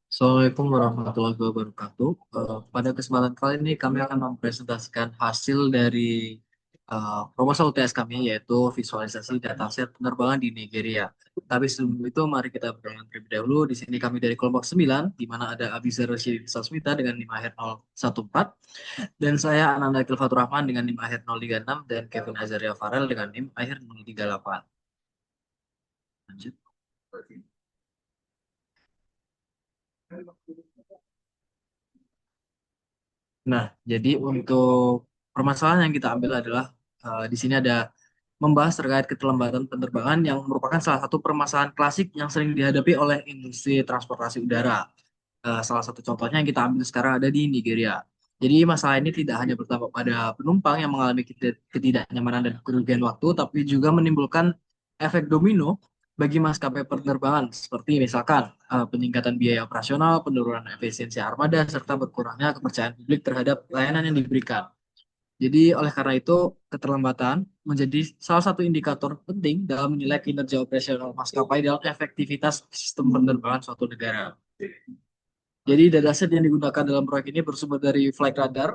Assalamualaikum warahmatullahi wabarakatuh. Pada kesempatan kali ini kami akan mempresentasikan hasil dari proposal UTS kami, yaitu visualisasi dataset penerbangan di Nigeria. Tapi sebelum itu mari kita berkenalan terlebih dahulu. Di sini kami dari kelompok 9, di mana ada Abizar Rashid Sasmita dengan NIM akhir 014, dan saya Ananda Kilfatur Rahman dengan NIM akhir 036, dan Kevin Azaria Farel dengan NIM akhir 038. Lanjut. Nah, jadi untuk permasalahan yang kita ambil adalah di sini ada membahas terkait keterlambatan penerbangan yang merupakan salah satu permasalahan klasik yang sering dihadapi oleh industri transportasi udara. Salah satu contohnya yang kita ambil sekarang ada di Nigeria. Jadi masalah ini tidak hanya berdampak pada penumpang yang mengalami ketidaknyamanan dan kerugian waktu, tapi juga menimbulkan efek domino bagi maskapai penerbangan, seperti misalkan peningkatan biaya operasional, penurunan efisiensi armada, serta berkurangnya kepercayaan publik terhadap layanan yang diberikan. Jadi oleh karena itu, keterlambatan menjadi salah satu indikator penting dalam menilai kinerja operasional maskapai dalam efektivitas sistem penerbangan suatu negara. Jadi dataset yang digunakan dalam proyek ini bersumber dari Flight Radar,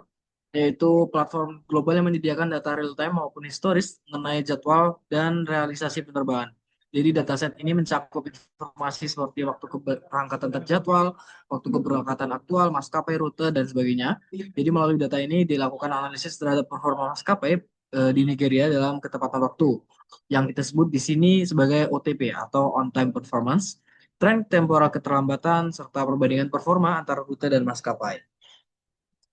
yaitu platform global yang menyediakan data real-time maupun historis mengenai jadwal dan realisasi penerbangan. Jadi dataset ini mencakup informasi seperti waktu keberangkatan terjadwal, waktu keberangkatan aktual, maskapai, rute, dan sebagainya. Jadi melalui data ini dilakukan analisis terhadap performa maskapai di Nigeria dalam ketepatan waktu, yang kita sebut di sini sebagai OTP atau On Time Performance, tren temporal keterlambatan, serta perbandingan performa antara rute dan maskapai.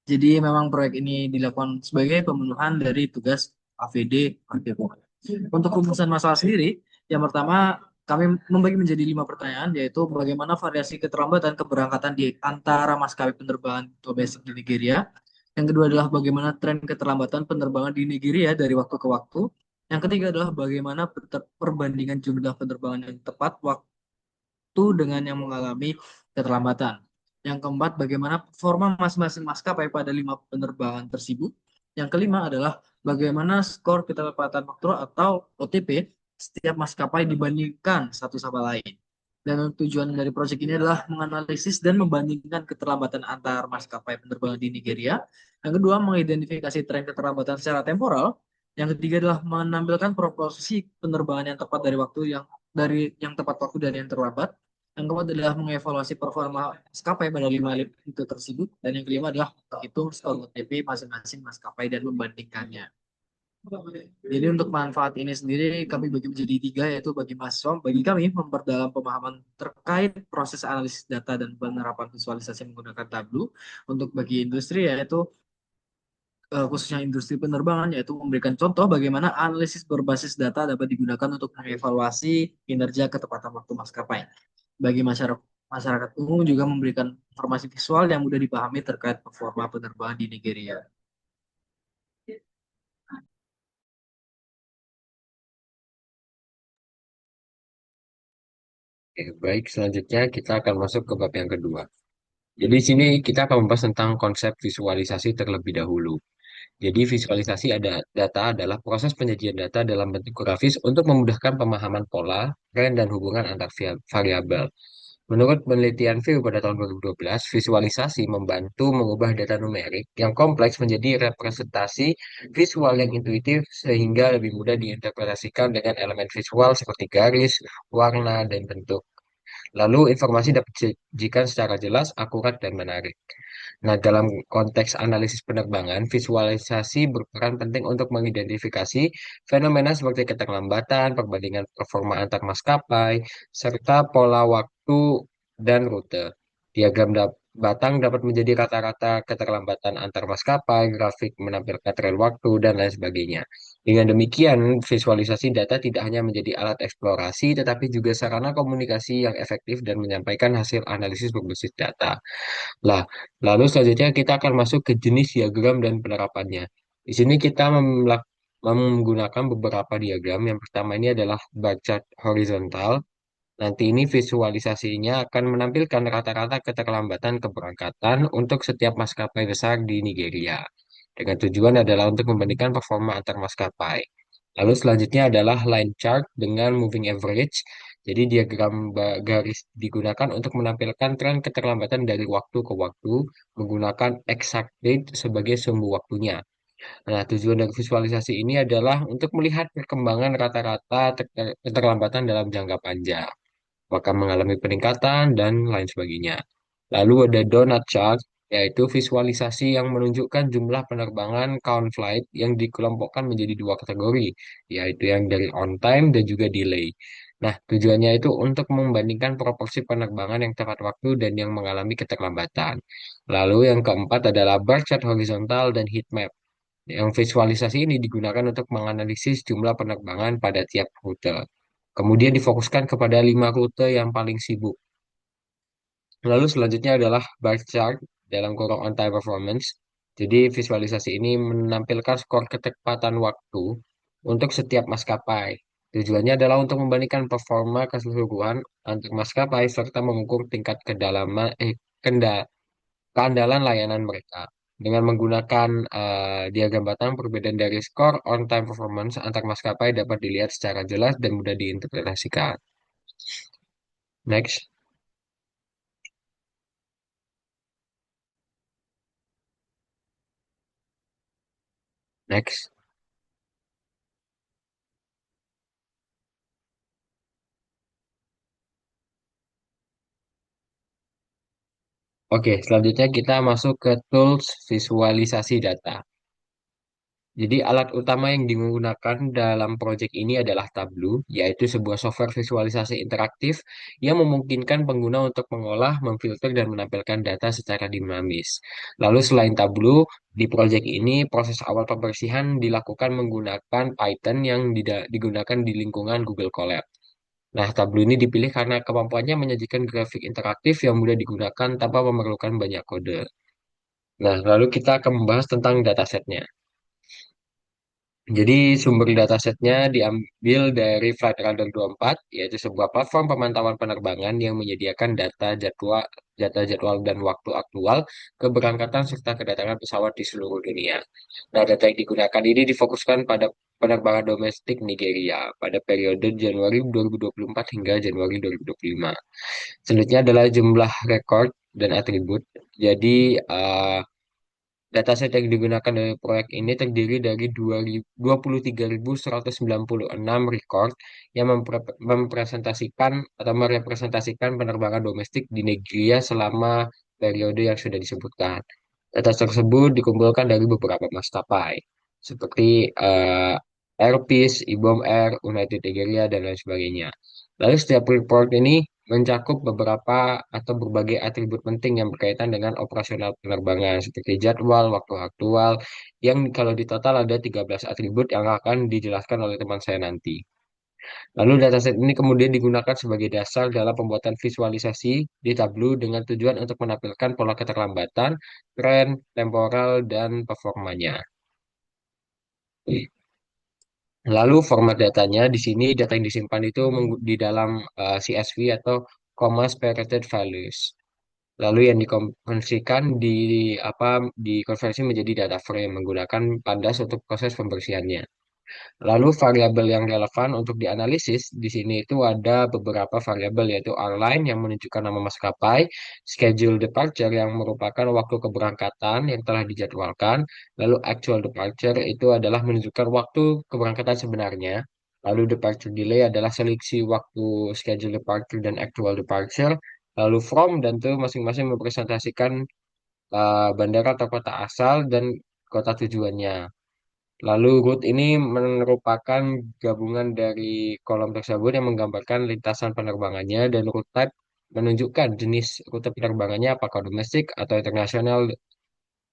Jadi memang proyek ini dilakukan sebagai pemenuhan dari tugas AVD Marketing. Untuk rumusan masalah sendiri, yang pertama kami membagi menjadi 5 pertanyaan, yaitu bagaimana variasi keterlambatan keberangkatan di antara maskapai penerbangan domestik di Nigeria. Yang kedua adalah bagaimana tren keterlambatan penerbangan di Nigeria dari waktu ke waktu. Yang ketiga adalah bagaimana perbandingan jumlah penerbangan yang tepat waktu dengan yang mengalami keterlambatan. Yang keempat, bagaimana performa masing-masing maskapai pada 5 penerbangan tersebut. Yang kelima adalah bagaimana skor keterlambatan waktu atau OTP setiap maskapai dibandingkan satu sama lain. Dan tujuan dari proyek ini adalah menganalisis dan membandingkan keterlambatan antar maskapai penerbangan di Nigeria. Yang kedua, mengidentifikasi tren keterlambatan secara temporal. Yang ketiga adalah menampilkan proporsi penerbangan yang tepat dari yang tepat waktu dan yang terlambat. Yang keempat adalah mengevaluasi performa maskapai pada 5 itu tersebut. Dan yang kelima adalah menghitung skor OTP masing-masing maskapai dan membandingkannya. Jadi untuk manfaat ini sendiri kami bagi menjadi 3, yaitu bagi mahasiswa, bagi kami memperdalam pemahaman terkait proses analisis data dan penerapan visualisasi menggunakan Tableau. Untuk bagi industri yaitu khususnya industri penerbangan, yaitu memberikan contoh bagaimana analisis berbasis data dapat digunakan untuk mengevaluasi kinerja ketepatan waktu maskapai. Bagi masyarakat umum juga memberikan informasi visual yang mudah dipahami terkait performa penerbangan di Nigeria. Oke, baik, selanjutnya kita akan masuk ke bab yang kedua. Jadi di sini kita akan membahas tentang konsep visualisasi terlebih dahulu. Jadi visualisasi ada data adalah proses penyajian data dalam bentuk grafis untuk memudahkan pemahaman pola, tren, dan hubungan antar variabel. Menurut penelitian View pada tahun 2012, visualisasi membantu mengubah data numerik yang kompleks menjadi representasi visual yang intuitif sehingga lebih mudah diinterpretasikan dengan elemen visual seperti garis, warna, dan bentuk. Lalu informasi dapat disajikan secara jelas, akurat, dan menarik. Nah, dalam konteks analisis penerbangan, visualisasi berperan penting untuk mengidentifikasi fenomena seperti keterlambatan, perbandingan performa antar maskapai, serta pola waktu dan rute. Diagram batang dapat menjadi rata-rata keterlambatan antar maskapai, grafik menampilkan tren waktu, dan lain sebagainya. Dengan demikian, visualisasi data tidak hanya menjadi alat eksplorasi, tetapi juga sarana komunikasi yang efektif dan menyampaikan hasil analisis berbasis data. Lah, lalu selanjutnya kita akan masuk ke jenis diagram dan penerapannya. Di sini kita menggunakan beberapa diagram. Yang pertama ini adalah bar chart horizontal. Nanti ini visualisasinya akan menampilkan rata-rata keterlambatan keberangkatan untuk setiap maskapai besar di Nigeria. Dengan tujuan adalah untuk membandingkan performa antar maskapai. Lalu selanjutnya adalah line chart dengan moving average. Jadi diagram garis digunakan untuk menampilkan tren keterlambatan dari waktu ke waktu menggunakan exact date sebagai sumbu waktunya. Nah, tujuan dari visualisasi ini adalah untuk melihat perkembangan rata-rata keterlambatan dalam jangka panjang, apakah mengalami peningkatan dan lain sebagainya. Lalu ada donut chart, yaitu visualisasi yang menunjukkan jumlah penerbangan count flight yang dikelompokkan menjadi dua kategori, yaitu yang dari on time dan juga delay. Nah, tujuannya itu untuk membandingkan proporsi penerbangan yang tepat waktu dan yang mengalami keterlambatan. Lalu yang keempat adalah bar chart horizontal dan heat map. Yang visualisasi ini digunakan untuk menganalisis jumlah penerbangan pada tiap rute. Kemudian difokuskan kepada 5 rute yang paling sibuk. Lalu selanjutnya adalah bar chart dalam kurung on time performance. Jadi visualisasi ini menampilkan skor ketepatan waktu untuk setiap maskapai. Tujuannya adalah untuk membandingkan performa keseluruhan antar maskapai serta mengukur tingkat keandalan layanan mereka. Dengan menggunakan diagram batang, perbedaan dari skor on time performance antar maskapai dapat dilihat secara jelas dan mudah diinterpretasikan. Next, next. Oke, selanjutnya kita masuk ke tools visualisasi data. Jadi alat utama yang digunakan dalam proyek ini adalah Tableau, yaitu sebuah software visualisasi interaktif yang memungkinkan pengguna untuk mengolah, memfilter, dan menampilkan data secara dinamis. Lalu selain Tableau, di proyek ini proses awal pembersihan dilakukan menggunakan Python yang digunakan di lingkungan Google Colab. Nah, Tableau ini dipilih karena kemampuannya menyajikan grafik interaktif yang mudah digunakan tanpa memerlukan banyak kode. Nah, lalu kita akan membahas tentang datasetnya. Jadi sumber datasetnya diambil dari Flight Radar 24, yaitu sebuah platform pemantauan penerbangan yang menyediakan data jadwal dan waktu aktual keberangkatan serta kedatangan pesawat di seluruh dunia. Nah, data yang digunakan ini difokuskan pada penerbangan domestik Nigeria pada periode Januari 2024 hingga Januari 2025. Selanjutnya adalah jumlah rekor dan atribut. Jadi, dataset yang digunakan dari proyek ini terdiri dari 23.196 record yang mempresentasikan atau merepresentasikan penerbangan domestik di Nigeria selama periode yang sudah disebutkan. Data tersebut dikumpulkan dari beberapa maskapai seperti Air Peace, IBOM Air, United Nigeria, dan lain sebagainya. Lalu setiap report ini mencakup beberapa atau berbagai atribut penting yang berkaitan dengan operasional penerbangan seperti jadwal, waktu aktual, yang kalau di total ada 13 atribut yang akan dijelaskan oleh teman saya nanti. Lalu dataset ini kemudian digunakan sebagai dasar dalam pembuatan visualisasi di Tableau dengan tujuan untuk menampilkan pola keterlambatan, tren, temporal, dan performanya. Lalu format datanya di sini data yang disimpan itu di dalam CSV atau comma separated values. Lalu yang dikonversikan dikonversi menjadi data frame menggunakan pandas untuk proses pembersihannya. Lalu variabel yang relevan untuk dianalisis di sini itu ada beberapa variabel yaitu airline yang menunjukkan nama maskapai, schedule departure yang merupakan waktu keberangkatan yang telah dijadwalkan, lalu actual departure itu adalah menunjukkan waktu keberangkatan sebenarnya. Lalu departure delay adalah seleksi waktu schedule departure dan actual departure. Lalu from dan to masing-masing merepresentasikan bandara atau kota asal dan kota tujuannya. Lalu root ini merupakan gabungan dari kolom tersebut yang menggambarkan lintasan penerbangannya dan route type menunjukkan jenis rute penerbangannya apakah domestik atau internasional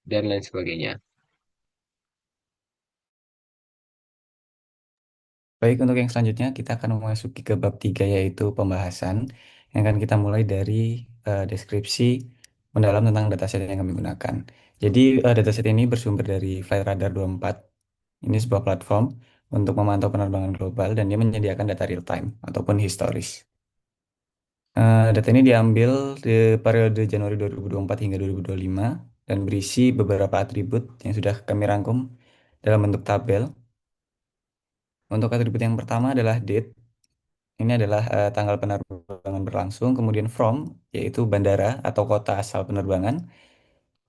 dan lain sebagainya. Baik, untuk yang selanjutnya kita akan memasuki ke bab 3 yaitu pembahasan yang akan kita mulai dari deskripsi mendalam tentang dataset yang kami gunakan. Jadi dataset ini bersumber dari Flightradar 24. Ini sebuah platform untuk memantau penerbangan global dan dia menyediakan data real time ataupun historis. Data ini diambil di periode Januari 2024 hingga 2025 dan berisi beberapa atribut yang sudah kami rangkum dalam bentuk tabel. Untuk atribut yang pertama adalah date. ini adalah tanggal penerbangan berlangsung, kemudian from yaitu bandara atau kota asal penerbangan,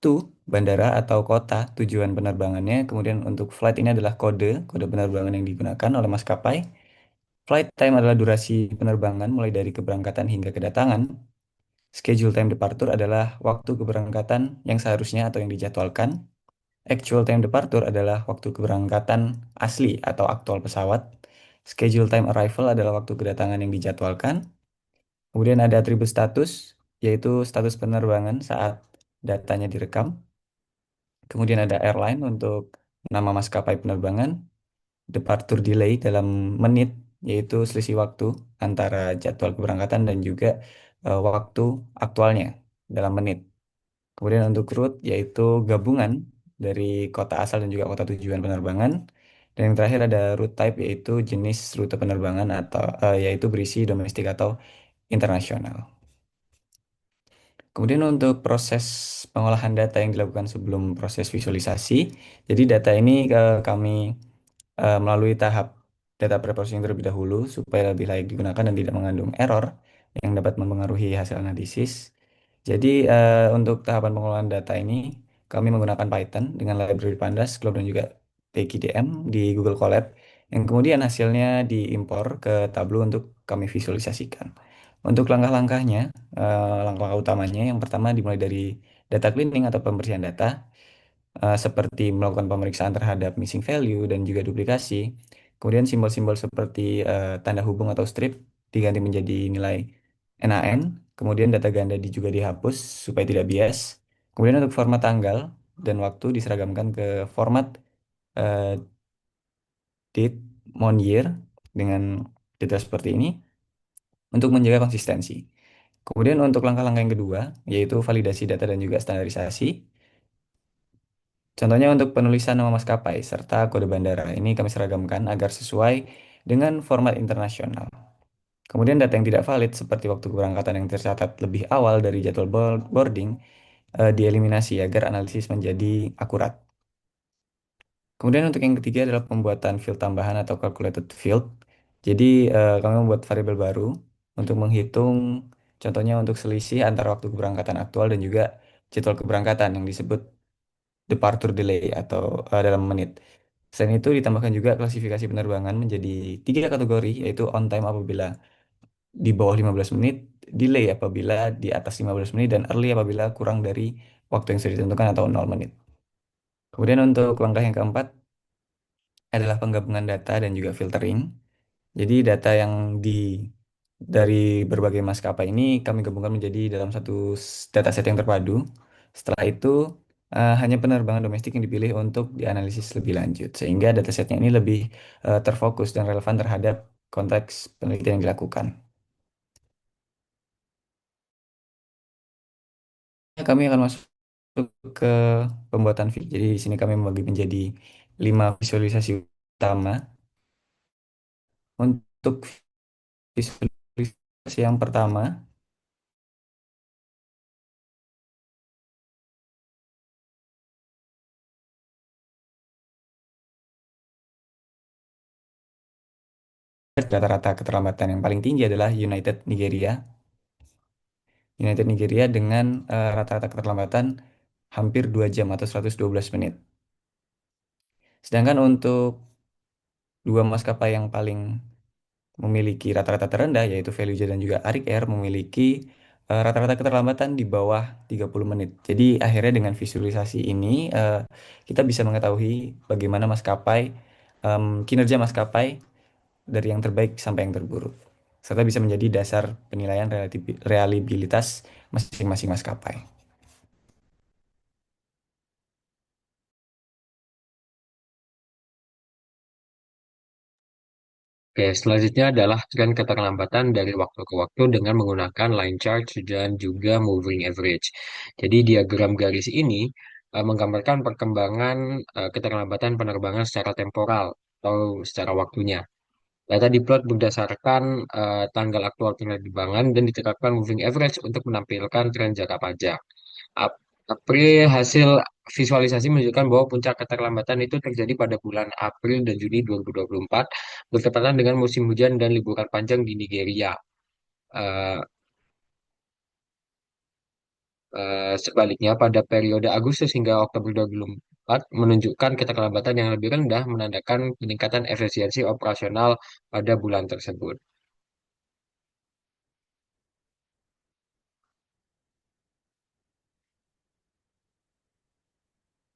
to bandara atau kota tujuan penerbangannya, kemudian untuk flight ini adalah kode penerbangan yang digunakan oleh maskapai. Flight time adalah durasi penerbangan mulai dari keberangkatan hingga kedatangan. Schedule time departure adalah waktu keberangkatan yang seharusnya atau yang dijadwalkan. Actual time departure adalah waktu keberangkatan asli atau aktual pesawat. Schedule time arrival adalah waktu kedatangan yang dijadwalkan. Kemudian ada atribut status, yaitu status penerbangan saat datanya direkam. Kemudian ada airline untuk nama maskapai penerbangan. Departure delay dalam menit, yaitu selisih waktu antara jadwal keberangkatan dan juga waktu aktualnya dalam menit. Kemudian untuk route yaitu gabungan dari kota asal dan juga kota tujuan penerbangan. Dan yang terakhir ada route type yaitu jenis rute penerbangan atau yaitu berisi domestik atau internasional. Kemudian untuk proses pengolahan data yang dilakukan sebelum proses visualisasi, jadi data ini kami melalui tahap data preprocessing terlebih dahulu supaya lebih layak digunakan dan tidak mengandung error yang dapat mempengaruhi hasil analisis. Jadi untuk tahapan pengolahan data ini kami menggunakan Python dengan library Pandas, Glob dan juga PKDM di Google Colab yang kemudian hasilnya diimpor ke Tableau untuk kami visualisasikan. Untuk langkah-langkahnya, langkah-langkah utamanya yang pertama dimulai dari data cleaning atau pembersihan data seperti melakukan pemeriksaan terhadap missing value dan juga duplikasi. Kemudian simbol-simbol seperti tanda hubung atau strip diganti menjadi nilai NaN. Kemudian data ganda juga dihapus supaya tidak bias. Kemudian untuk format tanggal dan waktu diseragamkan ke format eh, date, month, year dengan detail seperti ini untuk menjaga konsistensi. Kemudian untuk langkah-langkah yang kedua, yaitu validasi data dan juga standarisasi. Contohnya untuk penulisan nama maskapai serta kode bandara ini kami seragamkan agar sesuai dengan format internasional. Kemudian data yang tidak valid seperti waktu keberangkatan yang tercatat lebih awal dari jadwal boarding dieliminasi agar analisis menjadi akurat. Kemudian untuk yang ketiga adalah pembuatan field tambahan atau calculated field. Jadi kami membuat variabel baru untuk menghitung contohnya untuk selisih antara waktu keberangkatan aktual dan juga jadwal keberangkatan yang disebut departure delay atau dalam menit. Selain itu ditambahkan juga klasifikasi penerbangan menjadi tiga kategori yaitu on time apabila di bawah 15 menit, delay apabila di atas 15 menit, dan early apabila kurang dari waktu yang sudah ditentukan atau 0 menit. Kemudian untuk langkah yang keempat adalah penggabungan data dan juga filtering. Jadi data yang dari berbagai maskapai ini kami gabungkan menjadi dalam satu dataset yang terpadu. Setelah itu hanya penerbangan domestik yang dipilih untuk dianalisis lebih lanjut, sehingga datasetnya ini lebih terfokus dan relevan terhadap konteks penelitian yang dilakukan. Kami akan masuk ke pembuatan video. Jadi di sini kami membagi menjadi 5 visualisasi utama. Untuk visualisasi yang pertama rata-rata keterlambatan yang paling tinggi adalah United Nigeria. United Nigeria dengan rata-rata keterlambatan hampir 2 jam atau 112 menit. Sedangkan untuk dua maskapai yang paling memiliki rata-rata terendah yaitu Veluja dan juga Arik Air memiliki rata-rata keterlambatan di bawah 30 menit. Jadi akhirnya dengan visualisasi ini kita bisa mengetahui bagaimana kinerja maskapai dari yang terbaik sampai yang terburuk. Serta bisa menjadi dasar penilaian reliabilitas masing-masing maskapai. Oke, selanjutnya adalah tren keterlambatan dari waktu ke waktu dengan menggunakan line chart dan juga moving average. Jadi diagram garis ini menggambarkan perkembangan keterlambatan penerbangan secara temporal atau secara waktunya. Data diplot berdasarkan tanggal aktual penerbangan dan diterapkan moving average untuk menampilkan tren jangka panjang. Ap- April hasil visualisasi menunjukkan bahwa puncak keterlambatan itu terjadi pada bulan April dan Juni 2024, bertepatan dengan musim hujan dan liburan panjang di Nigeria. Eh, Sebaliknya, pada periode Agustus hingga Oktober 2024 menunjukkan keterlambatan yang lebih rendah, menandakan peningkatan efisiensi operasional pada bulan tersebut.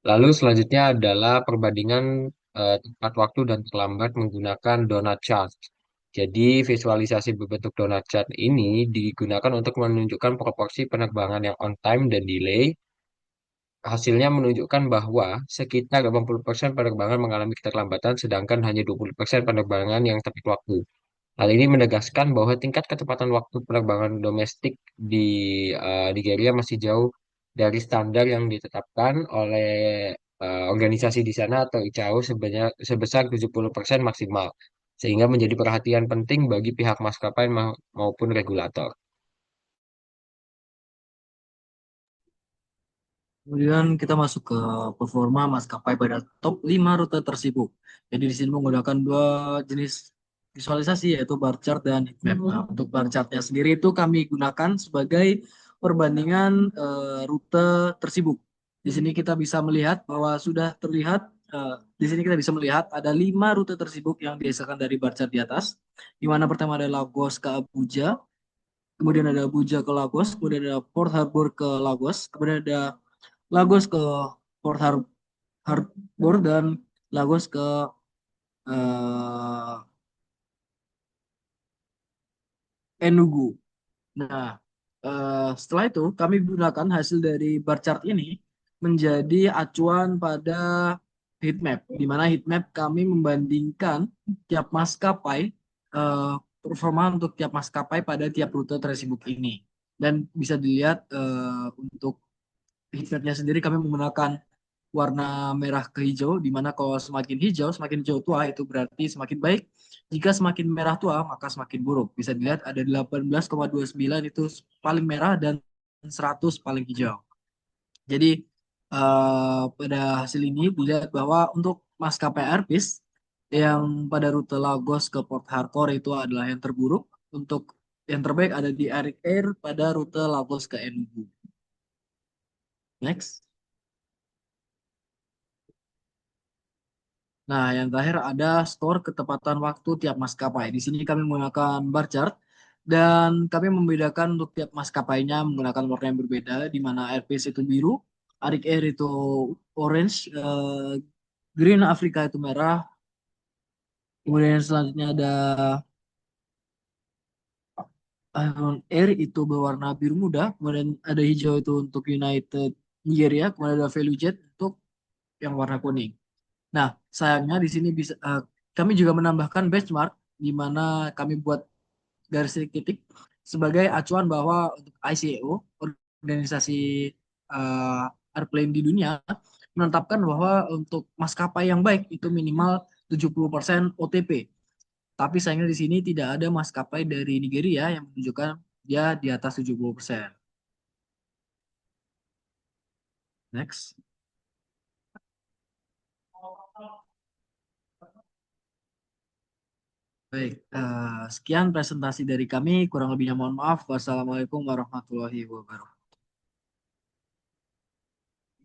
Lalu selanjutnya adalah perbandingan tepat waktu dan terlambat menggunakan donut chart. Jadi visualisasi berbentuk donut chart ini digunakan untuk menunjukkan proporsi penerbangan yang on time dan delay. Hasilnya menunjukkan bahwa sekitar 80% penerbangan mengalami keterlambatan, sedangkan hanya 20% penerbangan yang tepat waktu. Hal ini menegaskan bahwa tingkat ketepatan waktu penerbangan domestik di Nigeria masih jauh dari standar yang ditetapkan oleh organisasi di sana atau ICAO sebesar 70% maksimal, sehingga menjadi perhatian penting bagi pihak maskapai maupun regulator. Kemudian kita masuk ke performa maskapai pada top 5 rute tersibuk. Jadi di sini menggunakan dua jenis visualisasi yaitu bar chart dan heat map. Nah, untuk bar chartnya sendiri itu kami gunakan sebagai perbandingan rute tersibuk. Di sini kita bisa melihat bahwa sudah terlihat di sini kita bisa melihat ada 5 rute tersibuk yang dihasilkan dari bar chart di atas. Di mana pertama ada Lagos ke Abuja, kemudian ada Abuja ke Lagos, kemudian ada Port Harbour ke Lagos, kemudian ada Lagos ke Port Harbour dan Lagos ke eh, Enugu. Nah, setelah itu kami gunakan hasil dari bar chart ini menjadi acuan pada heat map, di mana heat map kami membandingkan tiap maskapai eh, performa untuk tiap maskapai pada tiap rute tersibuk ini. Dan bisa dilihat untuk heat mapnya sendiri kami menggunakan warna merah ke hijau, di mana kalau semakin hijau tua itu berarti semakin baik. Jika semakin merah tua, maka semakin buruk. Bisa dilihat ada 18,29 itu paling merah dan 100 paling hijau. Jadi pada hasil ini dilihat bahwa untuk maskapai Air Peace yang pada rute Lagos ke Port Harcourt itu adalah yang terburuk. Untuk yang terbaik ada di Arik Air pada rute Lagos ke Enugu. Next. Nah, yang terakhir ada skor ketepatan waktu tiap maskapai. Di sini kami menggunakan bar chart dan kami membedakan untuk tiap maskapainya menggunakan warna yang berbeda, di mana Airpeace itu biru, Arik Air itu orange, Green Africa itu merah, kemudian selanjutnya ada Iron Air itu berwarna biru muda, kemudian ada hijau itu untuk United Nigeria, kemudian ada Value Jet untuk yang warna kuning. Nah, sayangnya di sini bisa kami juga menambahkan benchmark di mana kami buat garis titik sebagai acuan bahwa untuk ICAO, organisasi airplane di dunia, menetapkan bahwa untuk maskapai yang baik itu minimal 70% OTP. Tapi sayangnya di sini tidak ada maskapai dari Nigeria yang menunjukkan dia di atas 70%. Next. Baik, sekian presentasi dari kami. Kurang lebihnya mohon maaf. Wassalamualaikum warahmatullahi wabarakatuh.